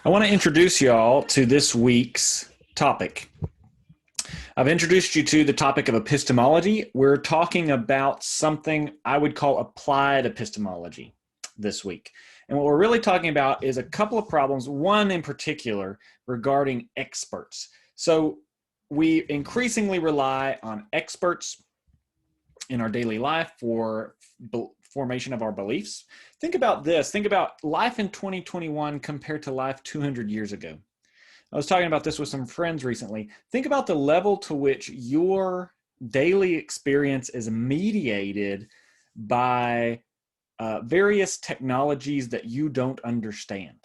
I want to introduce y'all to this week's topic. I've introduced you to the topic of epistemology. We're talking about something I would call applied epistemology this week. And what we're really talking about is a couple of problems, one in particular regarding experts. So we increasingly rely on experts in our daily life for formation of our beliefs. Think about this. Think about life in 2021 compared to life 200 years ago. I was talking about this with some friends recently. Think about the level to which your daily experience is mediated by various technologies that you don't understand.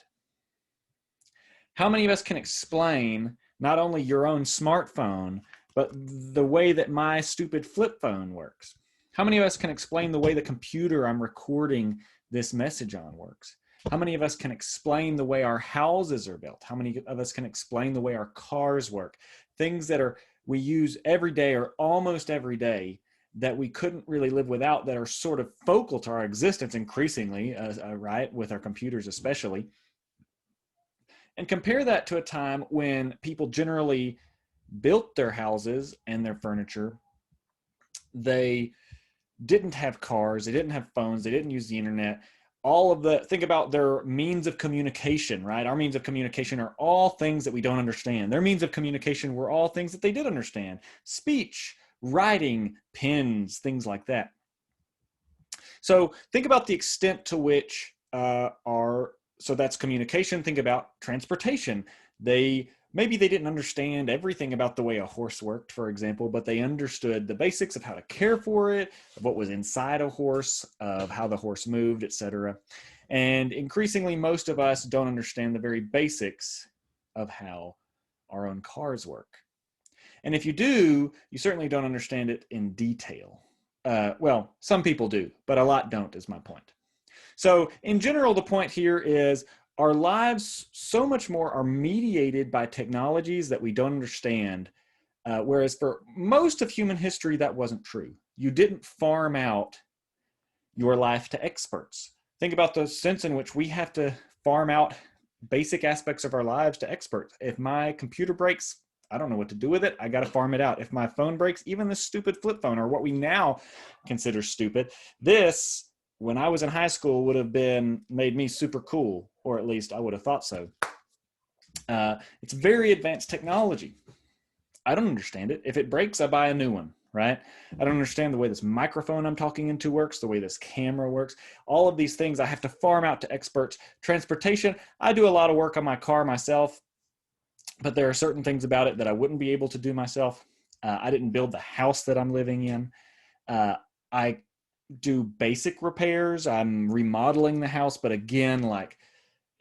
How many of us can explain not only your own smartphone, but the way that my stupid flip phone works? How many of us can explain the way the computer I'm recording this message on works? How many of us can explain the way our houses are built? How many of us can explain the way our cars work? Things that we use every day or almost every day that we couldn't really live without, that are sort of focal to our existence increasingly, right, with our computers especially. And compare that to a time when people generally built their houses and their furniture. They didn't have cars, they didn't have phones, they didn't use the internet. Think about their means of communication, right? Our means of communication are all things that we don't understand. Their means of communication were all things that they did understand. Speech, writing, pens, things like that. So think about the extent to which so that's communication. Think about transportation. Maybe they didn't understand everything about the way a horse worked, for example, but they understood the basics of how to care for it, of what was inside a horse, of how the horse moved, etc. And increasingly, most of us don't understand the very basics of how our own cars work. And if you do, you certainly don't understand it in detail. Well, some people do, but a lot don't, is my point. So in general, the point here is our lives so much more are mediated by technologies that we don't understand, whereas for most of human history, that wasn't true. You didn't farm out your life to experts. Think about the sense in which we have to farm out basic aspects of our lives to experts. If my computer breaks, I don't know what to do with it. I got to farm it out. If my phone breaks, even this stupid flip phone, or what we now consider stupid, this, when I was in high school, would have made me super cool, or at least I would have thought so. It's very advanced technology. I don't understand it. If it breaks, I buy a new one, right? I don't understand the way this microphone I'm talking into works, the way this camera works. All of these things I have to farm out to experts. Transportation, I do a lot of work on my car myself, but there are certain things about it that I wouldn't be able to do myself. I didn't build the house that I'm living in. I do basic repairs. I'm remodeling the house, but again,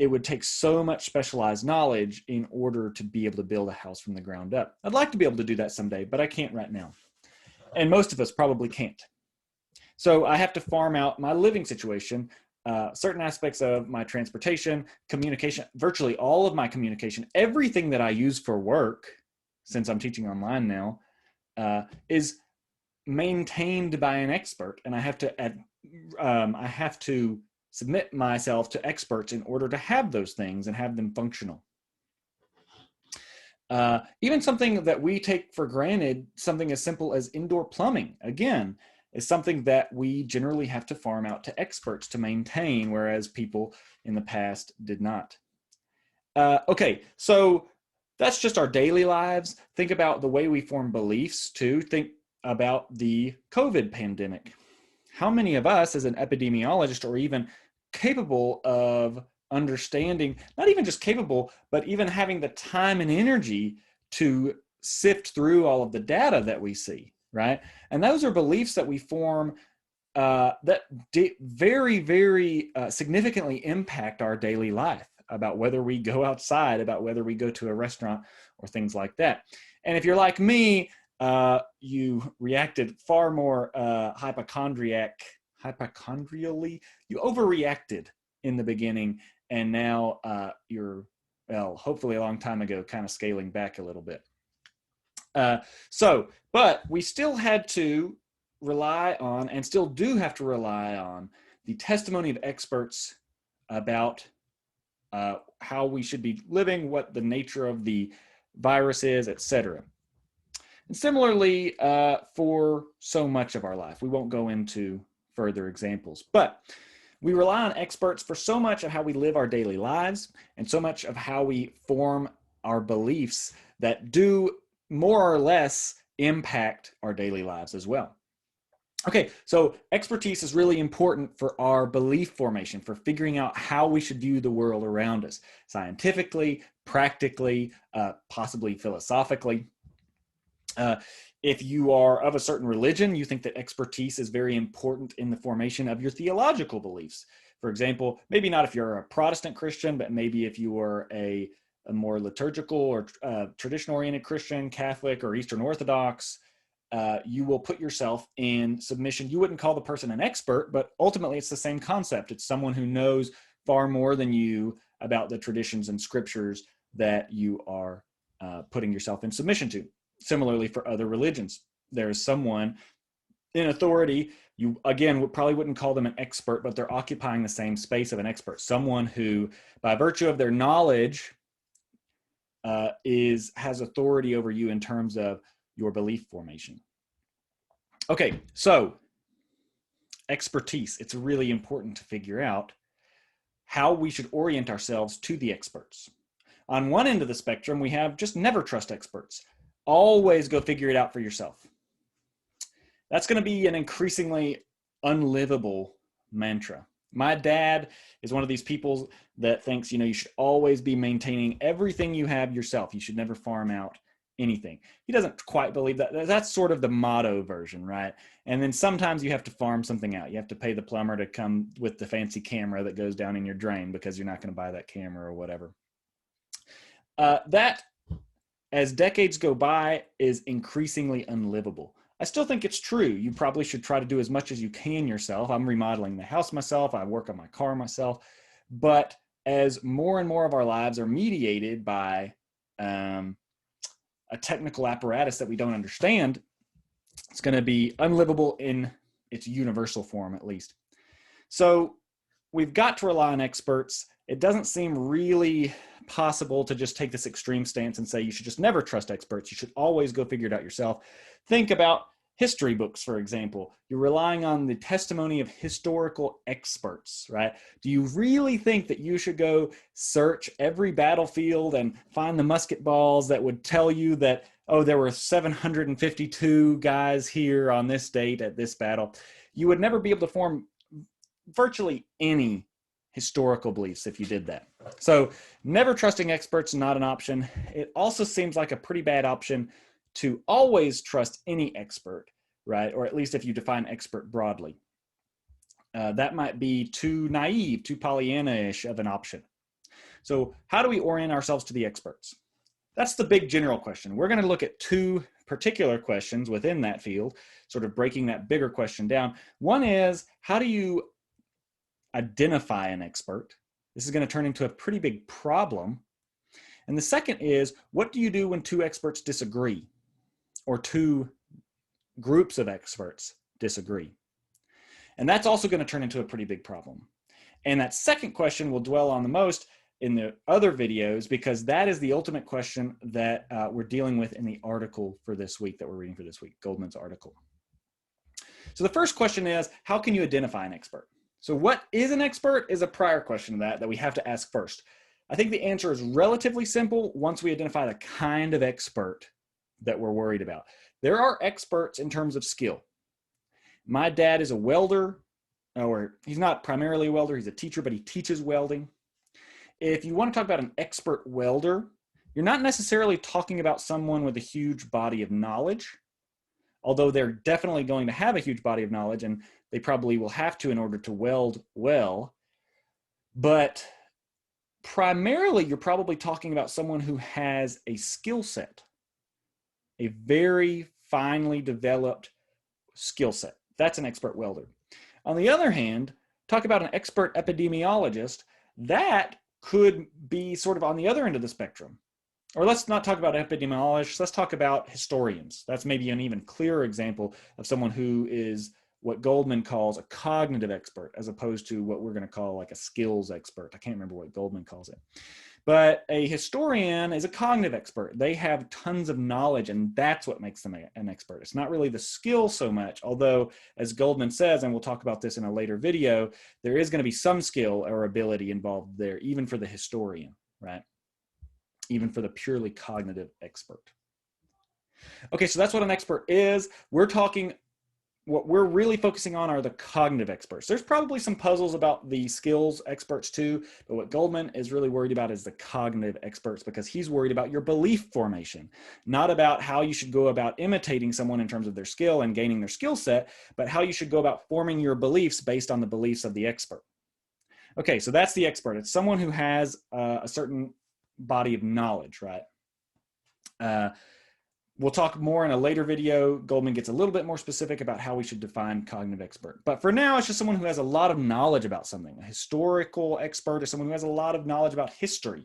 it would take so much specialized knowledge in order to be able to build a house from the ground up. I'd like to be able to do that someday, but I can't right now. And most of us probably can't. So I have to farm out my living situation, certain aspects of my transportation, communication, virtually all of my communication, everything that I use for work, since I'm teaching online now, is maintained by an expert, and I have to submit myself to experts in order to have those things and have them functional. Even something that we take for granted, something as simple as indoor plumbing, again, is something that we generally have to farm out to experts to maintain, whereas people in the past did not. Okay, so that's just our daily lives. Think about the way we form beliefs too. Think about the COVID pandemic. How many of us as an epidemiologist are even capable of understanding, not even just capable, but even having the time and energy to sift through all of the data that we see, right? And those are beliefs that we form that very, very significantly impact our daily life, about whether we go outside, about whether we go to a restaurant or things like that. And if you're like me, you reacted far more hypochondrially. You overreacted in the beginning, and now you're, well, hopefully a long time ago, kind of scaling back a little bit. But we still had to rely on, and still do have to rely on, the testimony of experts about how we should be living, what the nature of the virus is, etc. And similarly, for so much of our life, we won't go into further examples, but we rely on experts for so much of how we live our daily lives and so much of how we form our beliefs that do more or less impact our daily lives as well. Okay, so expertise is really important for our belief formation, for figuring out how we should view the world around us, scientifically, practically, possibly philosophically. If you are of a certain religion, you think that expertise is very important in the formation of your theological beliefs. For example, maybe not if you're a Protestant Christian, but maybe if you are a more liturgical or tradition-oriented Christian, Catholic, or Eastern Orthodox, you will put yourself in submission. You wouldn't call the person an expert, but ultimately it's the same concept. It's someone who knows far more than you about the traditions and scriptures that you are putting yourself in submission to. Similarly, for other religions, there is someone in authority. You, again, probably wouldn't call them an expert, but they're occupying the same space of an expert. Someone who, by virtue of their knowledge, has authority over you in terms of your belief formation. Okay, so expertise. It's really important to figure out how we should orient ourselves to the experts. On one end of the spectrum, we have just never trust experts. Always go figure it out for yourself. That's going to be an increasingly unlivable mantra. My dad is one of these people that thinks, you should always be maintaining everything you have yourself. You should never farm out anything. He doesn't quite believe that. That's sort of the motto version, right? And then sometimes you have to farm something out. You have to pay the plumber to come with the fancy camera that goes down in your drain because you're not going to buy that camera or whatever. That, as decades go by, is increasingly unlivable. I still think it's true. You probably should try to do as much as you can yourself. I'm remodeling the house myself. I work on my car myself. But as more and more of our lives are mediated by a technical apparatus that we don't understand, it's going to be unlivable in its universal form, at least. So we've got to rely on experts. It doesn't seem really possible to just take this extreme stance and say you should just never trust experts. You should always go figure it out yourself. Think about history books, for example. You're relying on the testimony of historical experts, right? Do you really think that you should go search every battlefield and find the musket balls that would tell you that, oh, there were 752 guys here on this date at this battle? You would never be able to form virtually any historical beliefs if you did that. So never trusting experts is not an option. It also seems like a pretty bad option to always trust any expert, right? Or at least if you define expert broadly. That might be too naive, too Pollyanna-ish of an option. So how do we orient ourselves to the experts? That's the big general question. We're going to look at two particular questions within that field, sort of breaking that bigger question down. One is, how do you identify an expert? This is going to turn into a pretty big problem. And the second is, what do you do when two experts disagree, or two groups of experts disagree? And that's also going to turn into a pretty big problem. And that second question we'll dwell on the most in the other videos, because that is the ultimate question that we're dealing with in the article for this week that we're reading for this week, Goldman's article. So the first question is, how can you identify an expert? So what is an expert is a prior question to that we have to ask first. I think the answer is relatively simple once we identify the kind of expert that we're worried about. There are experts in terms of skill. My dad is a welder, or he's not primarily a welder, he's a teacher, but he teaches welding. If you want to talk about an expert welder, you're not necessarily talking about someone with a huge body of knowledge, although they're definitely going to have a huge body of knowledge, and they probably will have to in order to weld well. But primarily, you're probably talking about someone who has a skill set, a very finely developed skill set. That's an expert welder. On the other hand, talk about an expert epidemiologist. That could be sort of on the other end of the spectrum. Or let's not talk about epidemiologists, let's talk about historians. That's maybe an even clearer example of someone who is what Goldman calls a cognitive expert, as opposed to what we're going to call like a skills expert. I can't remember what Goldman calls it. But a historian is a cognitive expert. They have tons of knowledge, and that's what makes them an expert. It's not really the skill so much, although, as Goldman says, and we'll talk about this in a later video, there is going to be some skill or ability involved there, even for the historian, right? Even for the purely cognitive expert. Okay, so that's what an expert is. What we're really focusing on are the cognitive experts. There's probably some puzzles about the skills experts too, but what Goldman is really worried about is the cognitive experts, because he's worried about your belief formation, not about how you should go about imitating someone in terms of their skill and gaining their skill set, but how you should go about forming your beliefs based on the beliefs of the expert. Okay, so that's the expert. It's someone who has a certain body of knowledge, right? We'll talk more in a later video. Goldman gets a little bit more specific about how we should define cognitive expert. But for now, it's just someone who has a lot of knowledge about something. A historical expert is someone who has a lot of knowledge about history.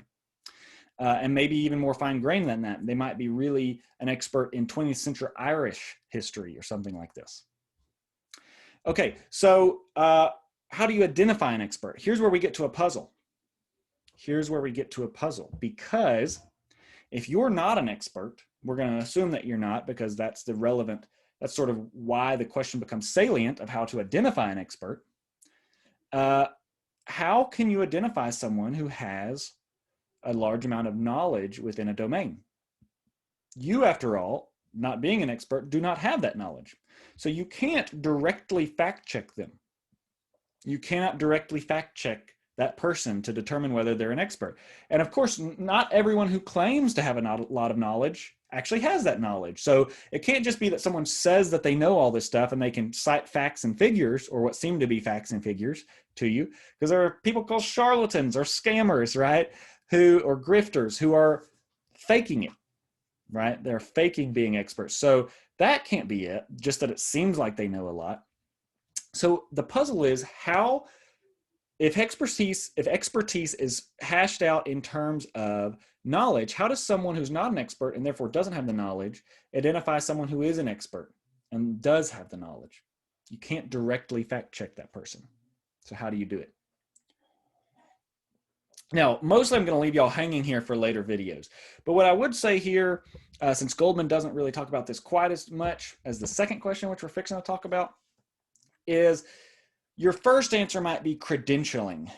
And maybe even more fine-grained than that. They might be really an expert in 20th century Irish history or something like this. Okay, so how do you identify an expert? Here's where we get to a puzzle. Here's where we get to a puzzle. Because if you're not an expert, we're going to assume that you're not, because that's sort of why the question becomes salient of how to identify an expert. How can you identify someone who has a large amount of knowledge within a domain? You, after all, not being an expert, do not have that knowledge. So you can't directly fact check them. You cannot directly fact check that person to determine whether they're an expert. And of course, not everyone who claims to have a lot of knowledge actually has that knowledge. So it can't just be that someone says that they know all this stuff and they can cite facts and figures, or what seem to be facts and figures, to you, because there are people called charlatans or scammers, right? Or grifters who are faking it, right? They're faking being experts. So that can't be it, just that it seems like they know a lot. So the puzzle is how, if expertise is hashed out in terms of knowledge, how does someone who's not an expert and therefore doesn't have the knowledge identify someone who is an expert and does have the knowledge? You can't directly fact check that person. So how do you do it? Now, mostly I'm going to leave y'all hanging here for later videos. But what I would say here, since Goldman doesn't really talk about this quite as much as the second question, which we're fixing to talk about, is your first answer might be credentialing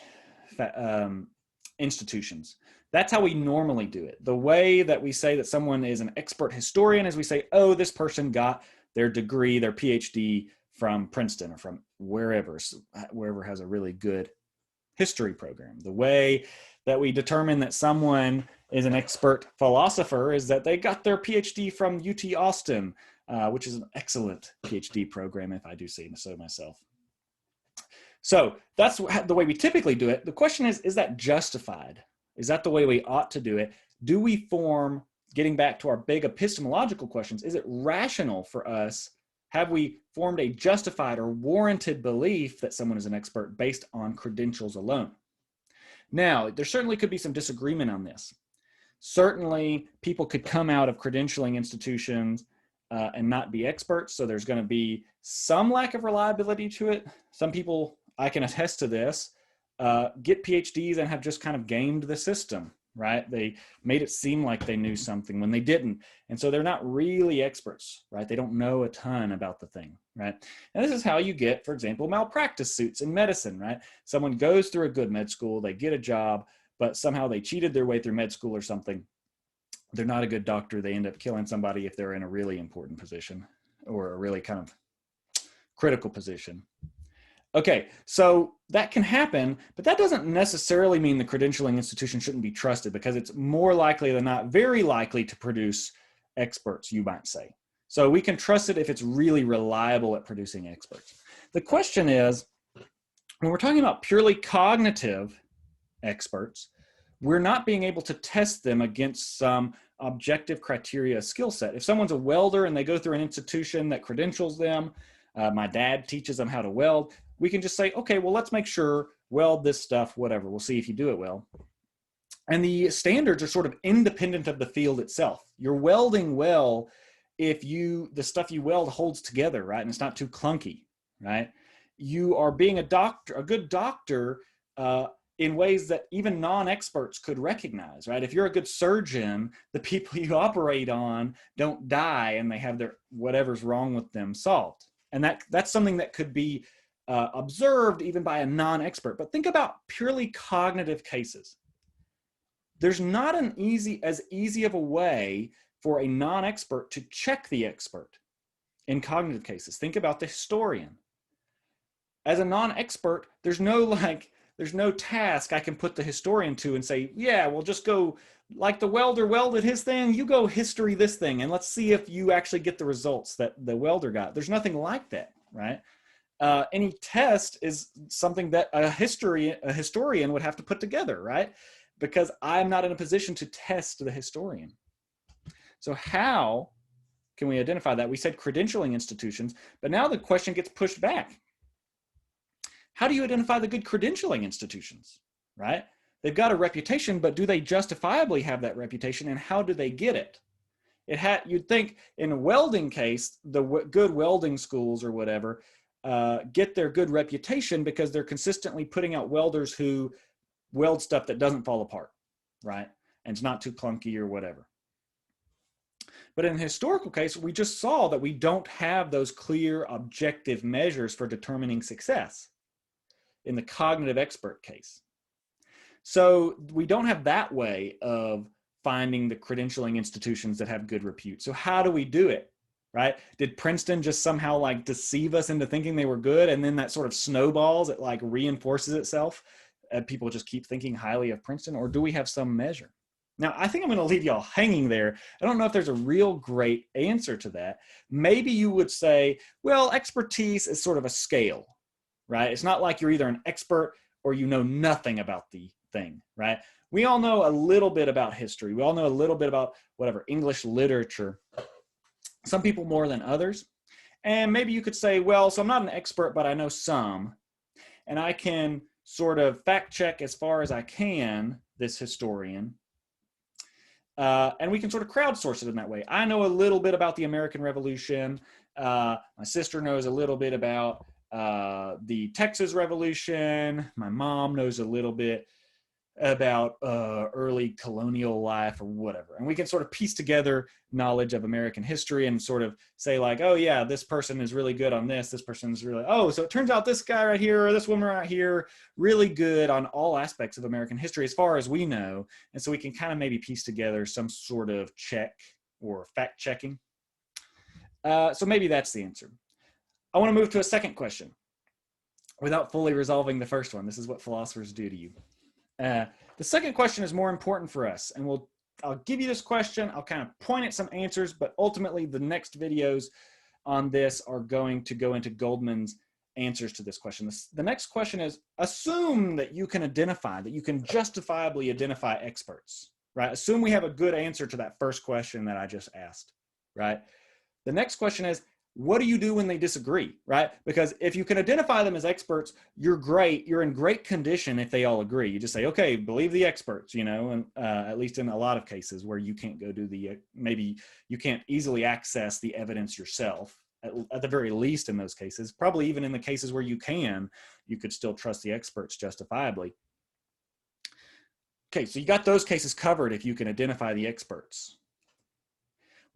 institutions. That's how we normally do it. The way that we say that someone is an expert historian is we say, oh, this person got their degree, their PhD from Princeton or from wherever has a really good history program. The way that we determine that someone is an expert philosopher is that they got their PhD from UT Austin, which is an excellent PhD program, if I do say so myself. So that's the way we typically do it. The question is that justified? Is that the way we ought to do it? Do we form, getting back to our big epistemological questions, is it rational for us? Have we formed a justified or warranted belief that someone is an expert based on credentials alone? Now, there certainly could be some disagreement on this. Certainly, people could come out of credentialing institutions and not be experts, so there's going to be some lack of reliability to it. Some people, I can attest to this, get PhDs and have just kind of gamed the system, right? They made it seem like they knew something when they didn't. And so they're not really experts, right? They don't know a ton about the thing, right? And this is how you get, for example, malpractice suits in medicine, right? Someone goes through a good med school, they get a job, but somehow they cheated their way through med school or something. They're not a good doctor. They end up killing somebody if they're in a really important position or a really kind of critical position. Okay, so that can happen, but that doesn't necessarily mean the credentialing institution shouldn't be trusted, because it's more likely than not very likely to produce experts, you might say. So we can trust it if it's really reliable at producing experts. The question is, when we're talking about purely cognitive experts, we're not being able to test them against some objective criteria skill set. If someone's a welder and they go through an institution that credentials them, my dad teaches them how to weld, we can just say, okay, well, let's make sure, weld this stuff, whatever. We'll see if you do it well. And the standards are sort of independent of the field itself. You're welding well if the stuff you weld holds together, right? And it's not too clunky, right? You are being a doctor, a good doctor, in ways that even non-experts could recognize, right? If you're a good surgeon, the people you operate on don't die and they have their whatever's wrong with them solved. And that's something that could be observed even by a non-expert. But think about purely cognitive cases. There's not as easy of a way for a non-expert to check the expert in cognitive cases. Think about the historian. As a non-expert, there's no task I can put the historian to and say, yeah, well, just go like the welder welded his thing, you go history this thing, and let's see if you actually get the results that the welder got. There's nothing like that, right? Any test is something that a historian would have to put together, right? Because I'm not in a position to test the historian. So how can we identify that? We said credentialing institutions, but now the question gets pushed back. How do you identify the good credentialing institutions, right? They've got a reputation, but do they justifiably have that reputation, and how do they get it? You'd think in a welding case, the good welding schools or whatever get their good reputation because they're consistently putting out welders who weld stuff that doesn't fall apart, right? And it's not too clunky or whatever. But in a historical case, we just saw that we don't have those clear objective measures for determining success in the cognitive expert case. So we don't have that way of finding the credentialing institutions that have good repute. So how do we do it, right? Did Princeton just somehow like deceive us into thinking they were good, and then that sort of snowballs, it like reinforces itself and people just keep thinking highly of Princeton? Or do we have some measure? Now, I think I'm going to leave y'all hanging there. I don't know if there's a real great answer to that. Maybe you would say, well, expertise is sort of a scale, right? It's not like you're either an expert or you know nothing about the thing, right? We all know a little bit about history. We all know a little bit about whatever, English literature. Some people more than others. And maybe you could say, well, so I'm not an expert, but I know some. And I can sort of fact check as far as I can this historian. And we can sort of crowdsource it in that way. I know a little bit about the American Revolution. My sister knows a little bit about the Texas Revolution. My mom knows a little bit about early colonial life or whatever. And we can sort of piece together knowledge of American history and sort of say like, oh yeah, this person is really good on this. This person's really, oh, so it turns out this guy right here or this woman right here, really good on all aspects of American history as far as we know. And so we can kind of maybe piece together some sort of check or fact checking. So maybe that's the answer. I want to move to a second question without fully resolving the first one. This is what philosophers do to you. The second question is more important for us, and I'll give you this question. I'll kind of point at some answers, but ultimately the next videos on this are going to go into Goldman's answers to this question. The next question is, assume that you can justifiably identify experts, right? Assume we have a good answer to that first question that I just asked, right? The next question is, what do you do when they disagree, right? Because if you can identify them as experts, you're in great condition if they all agree. You just say, okay, believe the experts, and at least in a lot of cases where you can't go do maybe you can't easily access the evidence yourself, at the very least in those cases. Probably even in the cases where you could still trust the experts justifiably. Okay, so you got those cases covered if you can identify the experts.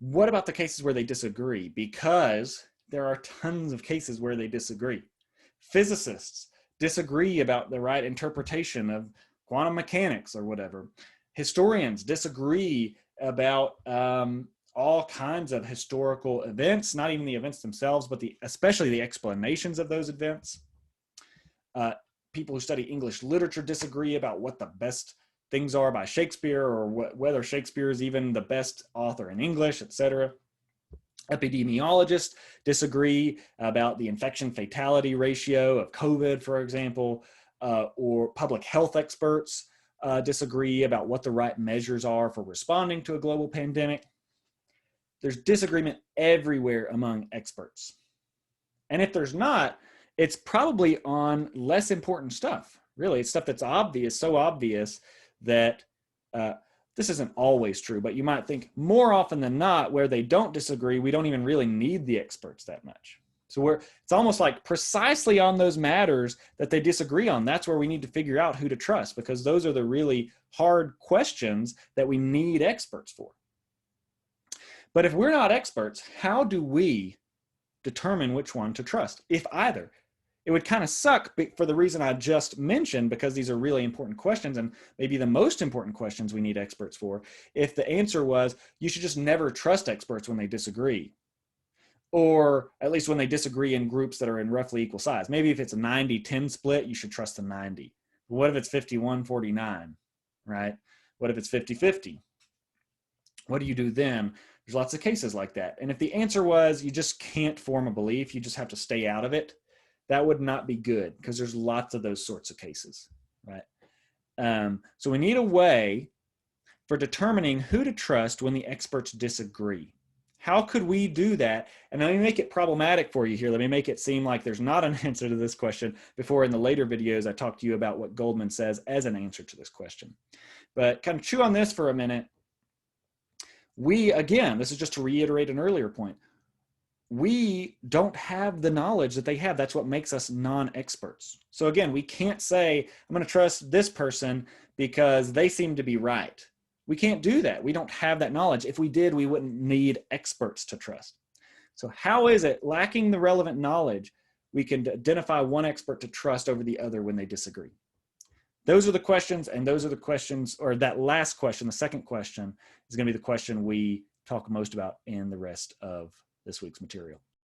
What about the cases where they disagree? Because there are tons of cases where they disagree. Physicists disagree about the right interpretation of quantum mechanics or whatever. Historians disagree about all kinds of historical events, not even the events themselves, but especially the explanations of those events. People who study English literature disagree about what the best things are by Shakespeare, or whether Shakespeare is even the best author in English, etc. Epidemiologists disagree about the infection fatality ratio of COVID, for example, or public health experts disagree about what the right measures are for responding to a global pandemic. There's disagreement everywhere among experts. And if there's not, it's probably on less important stuff. Really, it's stuff that's obvious, so obvious that this isn't always true, but you might think more often than not, where they don't disagree, we don't even really need the experts that much. So it's almost like precisely on those matters that they disagree on. That's where we need to figure out who to trust, because those are the really hard questions that we need experts for. But if we're not experts, how do we determine which one to trust, if either? It would kind of suck for the reason I just mentioned, because these are really important questions and maybe the most important questions we need experts for, if the answer was you should just never trust experts when they disagree, or at least when they disagree in groups that are in roughly equal size. Maybe if it's a 90-10 split, you should trust the 90. But what if it's 51-49, right? What if it's 50-50? What do you do then? There's lots of cases like that. And if the answer was you just can't form a belief, you just have to stay out of it, that would not be good, because there's lots of those sorts of cases, right? So we need a way for determining who to trust when the experts disagree. How could we do that? And let me make it problematic for you here. Let me make it seem like there's not an answer to this question before in the later videos I talk to you about what Goldman says as an answer to this question. But kind of chew on this for a minute. Again, this is just to reiterate an earlier point, we don't have the knowledge that they have. That's what makes us non-experts. So again, we can't say, I'm going to trust this person because they seem to be right. We can't do that. We don't have that knowledge. If we did, we wouldn't need experts to trust. So how is it, lacking the relevant knowledge, we can identify one expert to trust over the other when they disagree? Those are the questions, and those are the questions, or that last question, the second question, is going to be the question we talk most about in the rest of this week's material.